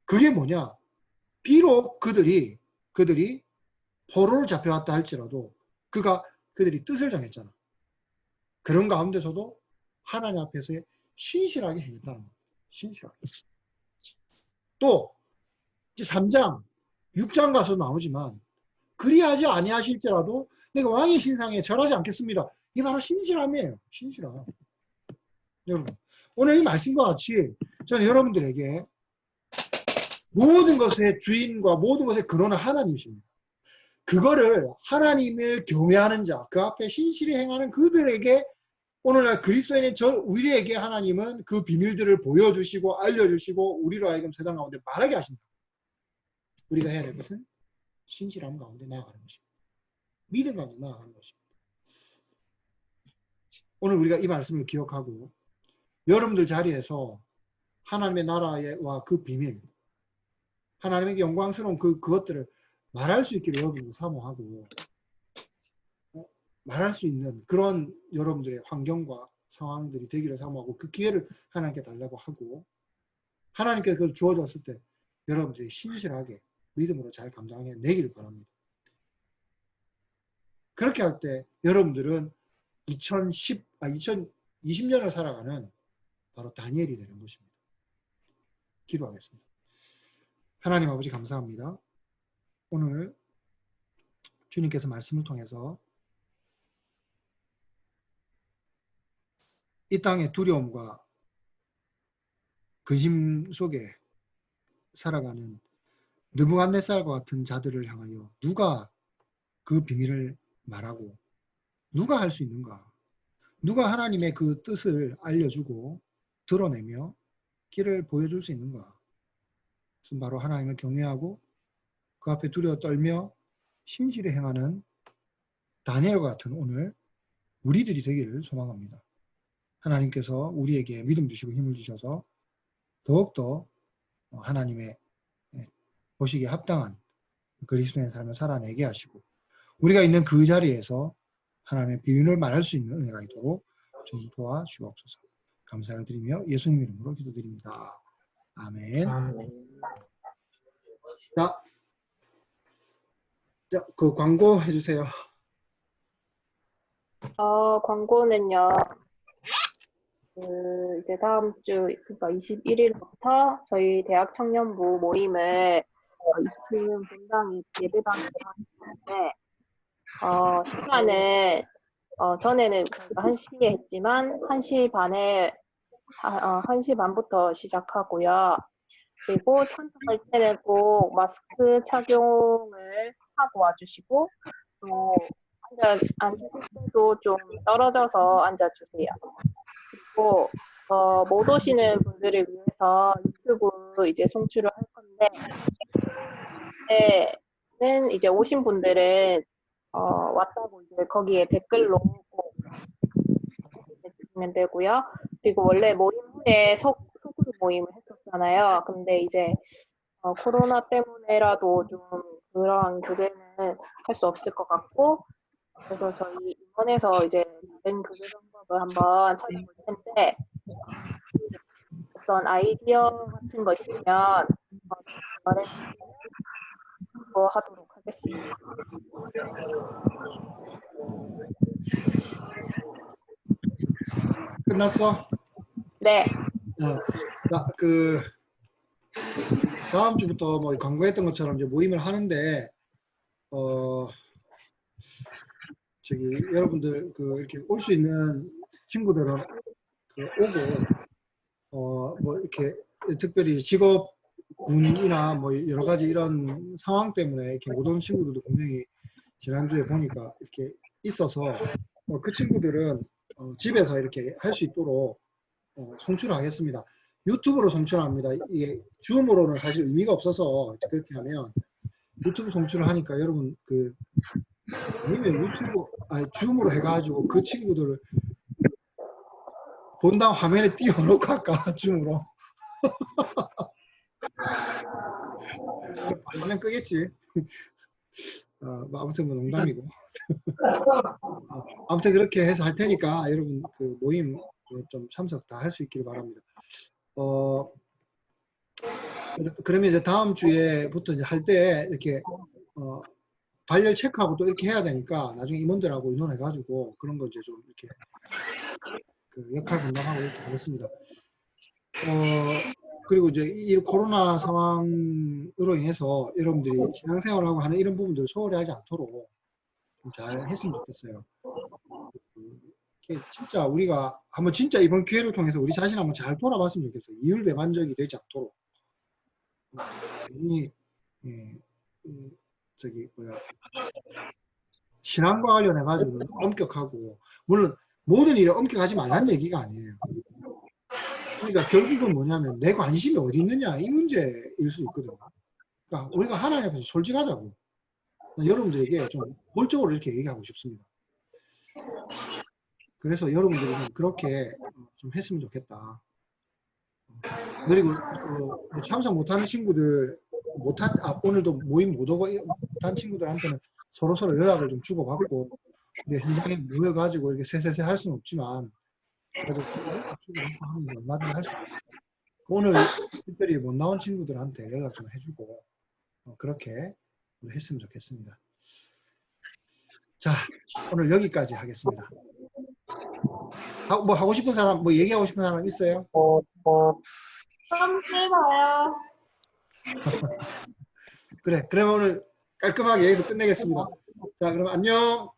그게 뭐냐? 비록 그들이 포로로 잡혀왔다 할지라도 그들이 뜻을 정했잖아. 그런 가운데서도 하나님 앞에서 신실하게 행했다는 거예요. 신실하게. 또 이제 3장, 6장 가서 나오지만 그리하지 아니하실지라도 내가 왕의 신상에 절하지 않겠습니다. 이게 바로 신실함이에요. 신실함. 여러분, 오늘 이 말씀과 같이 저는 여러분들에게 모든 것의 주인과 모든 것의 근원은 하나님이십니다. 그거를 하나님을 경외하는 자, 그 앞에 신실히 행하는 그들에게 오늘날 그리스도인의 우리에게 하나님은 그 비밀들을 보여주시고 알려주시고 우리로 하여금 세상 가운데 말하게 하신다. 우리가 해야 될 것은 신실함 가운데 나아가는 것입니다. 믿음 가운데 나아가는 것입니다. 오늘 우리가 이 말씀을 기억하고 여러분들 자리에서 하나님의 나라와 그 비밀, 하나님에게 영광스러운 그것들을 말할 수 있기를 여러분들 사모하고 말할 수 있는 그런 여러분들의 환경과 상황들이 되기를 사모하고 그 기회를 하나님께 달라고 하고 하나님께서 그걸 주어졌을 때 여러분들이 신실하게 믿음으로 잘 감당해내기를 바랍니다. 그렇게 할 때 여러분들은 2020년을 살아가는 바로 다니엘이 되는 것입니다. 기도하겠습니다. 하나님 아버지 감사합니다. 오늘 주님께서 말씀을 통해서 이 땅의 두려움과 근심 속에 살아가는 느부갓네살과 같은 자들을 향하여 누가 그 비밀을 말하고 누가 할 수 있는가? 누가 하나님의 그 뜻을 알려주고 드러내며 길을 보여줄 수 있는가? 그것은 바로 하나님을 경외하고 그 앞에 두려워 떨며 신실히 행하는 다니엘과 같은 오늘 우리들이 되기를 소망합니다. 하나님께서 우리에게 믿음 주시고 힘을 주셔서 더욱더 하나님의 보시기에 합당한 그리스도인의 삶을 살아내게 하시고 우리가 있는 그 자리에서 하나님의 비밀을 말할 수 있는 은혜가 있도록 좀 도와주옵소서. 감사를 드리며 예수님 이름으로 기도드립니다. 아멘. 자, 그 광고 해주세요. 광고는요. 이제 다음 주, 그러니까 21일부터 저희 대학 청년부 모임을 2층 분당 예배당에서 하는데, 시간은, 전에는 1시에 했지만, 1시 반에, 1시 반부터 시작하고요. 그리고 참석할 때는 꼭 마스크 착용을 하고 와주시고, 또, 앉으실 때도 좀 떨어져서 앉아주세요. 그리고, 못 오시는 분들을 위해서 유튜브 이제 송출을 할 건데, 그때는 이제 오신 분들은, 왔다고 이제 거기에 댓글로 꼭 주시면 되고요. 그리고 원래 모임 후에 소그룹 모임을 했었잖아요. 근데 이제, 코로나 때문에라도 좀 그러한 교제는 할 수 없을 것 같고, 그래서 저희 임원에서 이제 다른 교제 방법을 한번 찾아볼 텐데, 어떤 아이디어 같은 거 있으면 말해주시면 그거 하도록 하겠습니다. 끝났어? 네. 그 다음 주부터 뭐 광고했던 것처럼 이제 모임을 하는데 저기 여러분들 그 이렇게 올 수 있는 친구들은 그 오고 뭐 이렇게 특별히 직업군이나 뭐 여러 가지 이런 상황 때문에 이렇게 못 온 친구들도 분명히 지난주에 보니까 이렇게 있어서 그 친구들은 집에서 이렇게 할 수 있도록 송출하겠습니다. 유튜브로 송출합니다. 이게 줌으로는 사실 의미가 없어서 그렇게 하면 유튜브 송출을 하니까 여러분 그 아니면 줌으로 해가지고 그 친구들을 본당 화면에 띄워놓고 할까 줌으로. 화면 끄겠지. 뭐 아무튼 뭐 농담이고. 아무튼 그렇게 해서 할 테니까 여러분 그 모임 좀 참석 다 할 수 있기를 바랍니다. 그러면 이제 다음 주에부터 이제 할 때 이렇게 발열 체크하고 또 이렇게 해야 되니까 나중에 임원들하고 의논해가지고 그런 거 이제 좀 이렇게 그 역할 분담하고 이렇게 하겠습니다. 그리고 이제 이 코로나 상황으로 인해서 여러분들이 신앙생활하고 하는 이런 부분들을 소홀히 하지 않도록 좀 잘 했으면 좋겠어요. 진짜 우리가 한번 진짜 이번 기회를 통해서 우리 자신 한번 잘 돌아봤으면 좋겠어요. 이율배반적이 되지 않도록. 저기 뭐야 신앙과 관련해 가지고는 엄격하고 물론 모든 일에 엄격하지 말라는 얘기가 아니에요. 그러니까 결국은 뭐냐면 내 관심이 어디 있느냐 이 문제일 수 있거든요. 그러니까 우리가 하나님 앞에서 솔직하자고 여러분들에게 좀 본적으로 이렇게 얘기하고 싶습니다. 그래서 여러분들이 그렇게 좀 했으면 좋겠다. 그리고 그 참석 못하는 친구들 오늘도 모임 못 오고 못한 친구들한테는 서로 연락을 좀 주고받고 현장에 모여가지고 이렇게 세세세 할 수는 없지만 그래도 주고받고 하면서 얼마든지 할 수 있어요. 오늘 특별히 못 나온 친구들한테 연락 좀 해주고 그렇게 했으면 좋겠습니다. 자, 오늘 여기까지 하겠습니다. 뭐 하고 싶은 사람, 뭐 얘기하고 싶은 사람 있어요? 다음 주에 봐요. 그래. 그럼 오늘 깔끔하게 여기서 끝내겠습니다. 자, 그럼 안녕.